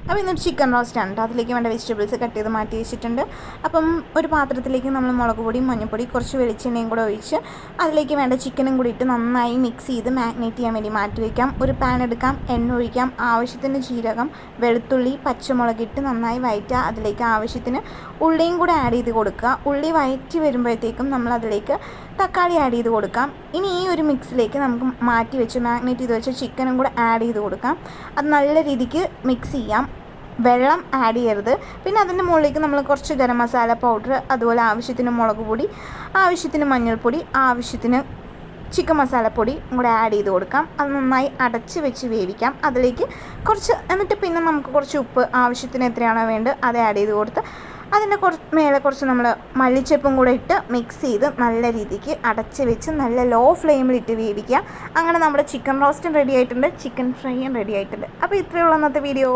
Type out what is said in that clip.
അപ്പോൾ ഇന്നൊരു ചിക്കൻ റോസ്റ്റാണ് കേട്ടോ. അതിലേക്ക് വേണ്ട വെജിറ്റബിൾസ് കട്ട് ചെയ്ത് മാറ്റി വെച്ചിട്ടുണ്ട്. അപ്പം ഒരു പാത്രത്തിലേക്ക് നമ്മൾ മുളക് പൊടിയും മഞ്ഞൾപ്പൊടി കുറച്ച് വെളിച്ചെണ്ണയും കൂടെ ഒഴിച്ച് അതിലേക്ക് വേണ്ട ചിക്കനും കൂടി ഇട്ട് നന്നായി മിക്സ് ചെയ്ത് മാഗ്നേറ്റ് ചെയ്യാൻ വേണ്ടി മാറ്റി വയ്ക്കാം. ഒരു പാൻ എടുക്കാം, എണ്ണ ഒഴിക്കാം, ആവശ്യത്തിന് ജീരകം, വെളുത്തുള്ളി, പച്ചമുളക് ഇട്ട് നന്നായി വഴറ്റുക. അതിലേക്ക് ആവശ്യത്തിന് ഉള്ളിയും കൂടെ ആഡ് ചെയ്ത് കൊടുക്കുക. ഉള്ളി വഴറ്റി വരുമ്പോഴത്തേക്കും നമ്മൾ അതിലേക്ക് തക്കാളി ആഡ് ചെയ്ത് കൊടുക്കാം. ഇനി ഈ ഒരു മിക്സിലേക്ക് നമുക്ക് മാറ്റി വെച്ച് മാഗ്നേറ്റ് ചെയ്ത് വെച്ച ചിക്കനും കൂടെ ആഡ് ചെയ്ത് കൊടുക്കാം. അത് നല്ല രീതിക്ക് മിക്സ് ചെയ്യാം. വെള്ളം ആഡ് ചെയ്യരുത്. പിന്നെ അതിൻ്റെ മുകളിലേക്ക് നമ്മൾ കുറച്ച് ഗരം മസാല പൗഡർ, അതുപോലെ ആവശ്യത്തിന് മുളക് പൊടി, ആവശ്യത്തിന് മഞ്ഞൾപ്പൊടി, ആവശ്യത്തിന് ചിക്കൻ മസാലപ്പൊടി കൂടെ ആഡ് ചെയ്ത് കൊടുക്കാം. അത് നന്നായി അടച്ച് വെച്ച് വേവിക്കാം. അതിലേക്ക് എന്നിട്ട് പിന്നെ നമുക്ക് കുറച്ച് ഉപ്പ് ആവശ്യത്തിന് എത്രയാണോ വേണ്ടത് അത് ആഡ് ചെയ്ത് കൊടുത്ത് അതിൻ്റെ മേലെ കുറച്ച് നമ്മൾ മല്ലിച്ചപ്പും കൂടെ ഇട്ട് മിക്സ് ചെയ്ത് നല്ല രീതിക്ക് അടച്ച് വെച്ച് നല്ല ലോ ഫ്ലെയിമിലിട്ട് വേവിക്കുക. അങ്ങനെ നമ്മുടെ ചിക്കൻ റോസ്റ്റും റെഡി ആയിട്ടുണ്ട്, ചിക്കൻ ഫ്രൈയും റെഡി ആയിട്ടുണ്ട്. അപ്പോൾ ഇത്രയുള്ള ഇന്നത്തെ വീഡിയോ.